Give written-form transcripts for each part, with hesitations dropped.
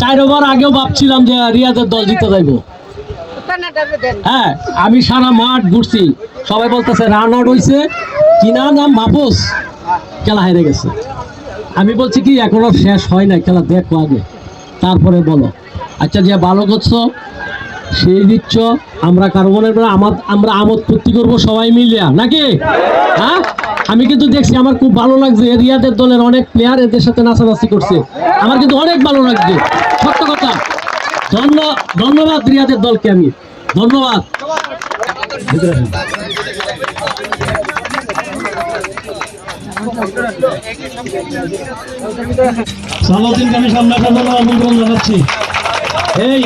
4 over আগেও ভাবছিলাম যে রিয়াদের দল জিতে যাইবো। হ্যাঁ, আমি সারা মাঠ ঘুরছি, সবাই বলতেছে রান আউট হয়েছে, কি নাম মাহফুজ, খেলা হেরে গেছে। আমি বলছি কি এখনো শেষ হয় না, খেলা দেখো আগে তারপরে বলো। আচ্ছা, যে ভালো করছো সেই দিচ্ছ, আমরা কার্বনের আমরা আমোদ ফুর্তি করবো সবাই মিলিয়া নাকি? হ্যাঁ, আমি কিন্তু দেখছি, আমার খুব ভালো লাগছে। রিয়াদের দলের অনেক প্লেয়ার এদের সাথে নাচানাচি করছে, আমার কিন্তু অনেক ভালো লাগছে, সত্য কথা। ধন্যবাদ রিয়াদের দলকে, আমি ধন্যবাদ। সালাউদ্দিনকে আমি সামনাসামনি আমন্ত্রণ জানাচ্ছি। এই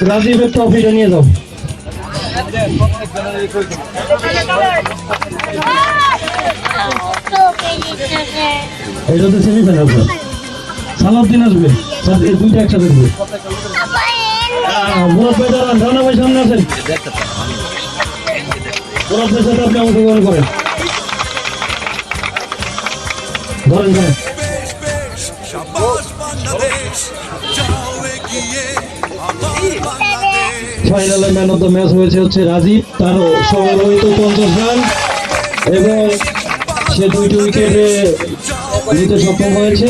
রাজীবের ট্রফিটা নিয়ে যাও। এটা তো সেমিফাইনাল, সালাউদ্দিন আসবে, এই দুইটা একসাথে আসবে। মুরাদ ভাই দাঁড়ান, রানা ভাই সামনে আছেন, মুরাদ ভাইয়ের সাথে আপনি অংশগ্রহণ করেন, ধরেন ধরেন। ফাইনালে ম্যান অফ দ্য ম্যাচ হচ্ছে রাজীব, তার সর্বহিত 50 রান এবং সে 2টি উইকেটে নিতে সক্ষম হয়েছে।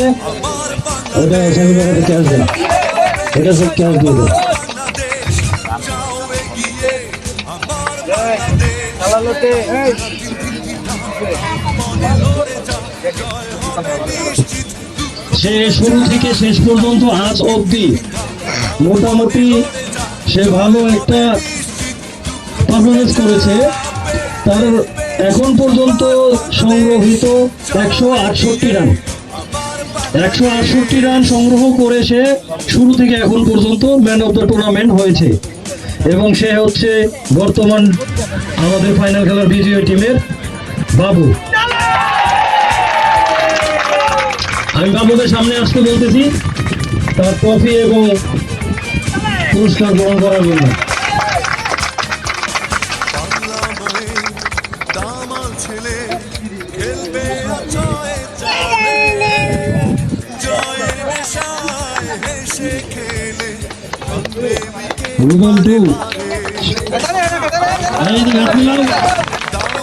ওটা সেমিফাইনালে ক্যাচ দেন, এটা সব ক্যাচ দিয়ে দেন। সে শুরু থেকে শেষ পর্যন্ত আজ অবধি মোটামুটি সে ভালো একটা পারফরমেন্স করেছে। তার এখন পর্যন্ত সংগ্রহিত 168 রান, 168 রান সংগ্রহ করে সে শুরু থেকে এখন পর্যন্ত ম্যান অফ দ্য টুর্নামেন্ট হয়েছে এবং সে হচ্ছে বর্তমান আমাদের ফাইনাল খেলার বিজয়ী টিমের বাবু। আমি বাবুদের সামনে আসতে বলতেছি তার ট্রফি এবং পুরস্কার গ্রহণ করার জন্য।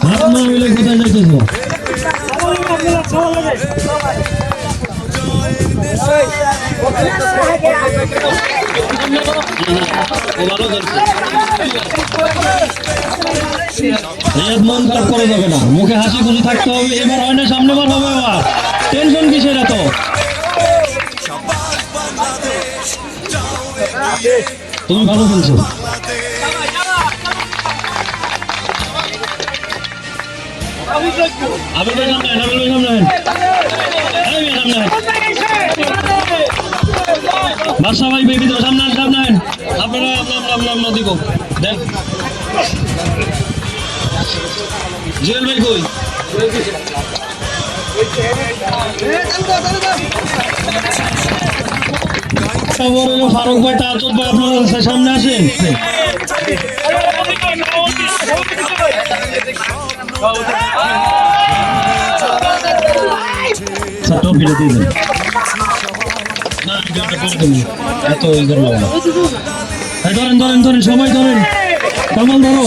হাত না মিলে কোথায় যাইতেছ? মন খারাপ করে যাবে না, মুখে হাসি খুশি থাকতে হবে। এবার হয় না, সামনেবার হবে। আবার টেনশন কিসের এত? তুমি ভালো খেলছো। বাদশা ভাই বেবি তো সামনে আপনারা দিব দেখ। জুয়েল ভাই কই? ফারুক ভাই, তাজুদ ভাই, আপনারা সামনে আসেন। ধরেন সবাই ধরেন, কামাল ধরো।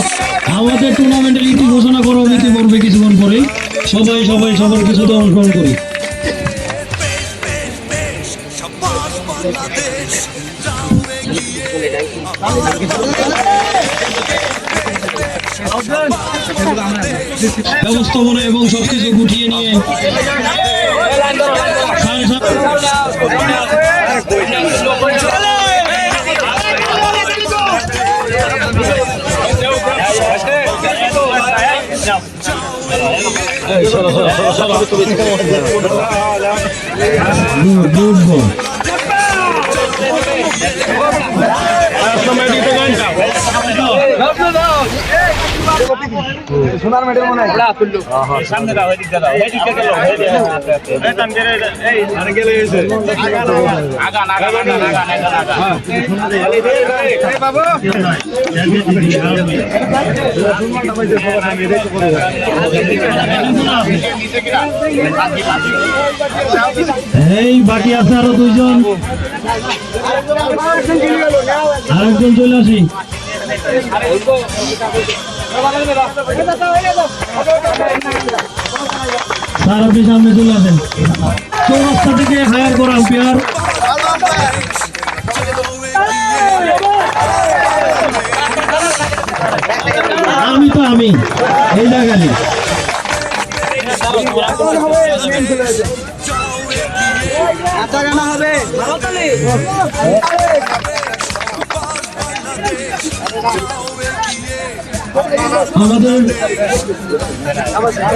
আমাদের টুর্নামেন্টের ইতি ঘোষণা করো, ইতি করবে কিছুক্ষণ পরেই। সবাই সবার কিছুতে অংশগ্রহণ করি। ব্যবস্থাপনা এবং সবকিছু গুটিয়ে নিয়ে সোনার মেডেল মনে হয় সামনে দাও এদিকে দাও এদিকে গেল এই তানকে এই আরে গেলে এসে আগা নাগা নাগা নাগা নাগা এই বাবু এই বাকি আছে আরো দুইজন, আরেকজন চলে আসি। স্যার আপনি সামনে চলে আসেন। চৌরাস্তা থেকে হায়ার করা আম্পায়ার আমি এই জায়গায়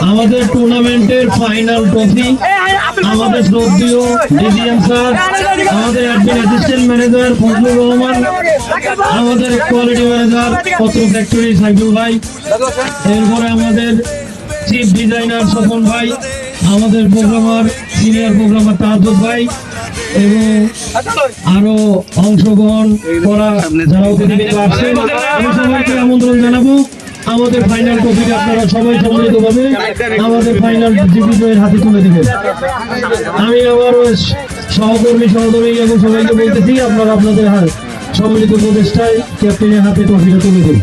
আমাদের টুর্নামেন্টের ফাইনাল ট্রফি আমাদের শ্রদ্ধেয় ডিজিএম স্যার, আমাদের admin assistant manager Fazlur Rahman, আমাদের কোয়ালিটি ম্যানেজার পত্র ফ্যাক্টরি সাইদুল ভাই, এরপরে আমাদের চিফ ডিজাইনার স্বপন ভাই, আমাদের প্রোগ্রামার সিনিয়র প্রোগ্রামার তাহাজুদ ভাই এবং আরো অংশগ্রহণ করা যারা অতিথিবৃন্দ আসছেন, আমি সবাইকে আমন্ত্রণ জানাবো। আমাদের ফাইনাল ট্রফিটা আপনারা সবাই সম্মিলিতভাবে আমাদের ফাইনাল বিজয়ের হাতে তুলে দেবেন। আমি আমার সহকর্মী সহকর্মী এবং সবাইকে বলতেছি আপনারা আপনাদের সম্মিলিত প্রচেষ্টায় ক্যাপ্টেনের হাতে ট্রফিটা তুলে দেন।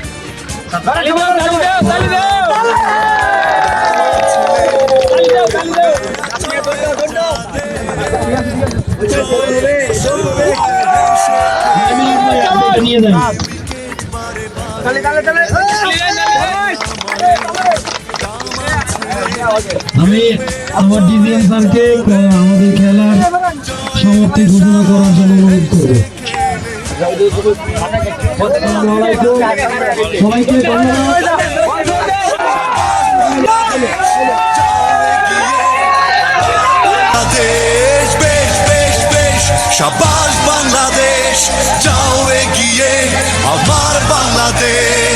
নিয়ে যান। আমি আমার ডিজিএম স্যারকে আমাদের খেলার সমাপ্তি ঘোষণা করার জন্য অনুরোধ করবো। সবাইকে ধন্যবাদ। শাবাশ বাংলাদেশ, যাও এগিয়ে আমার বাংলাদেশ।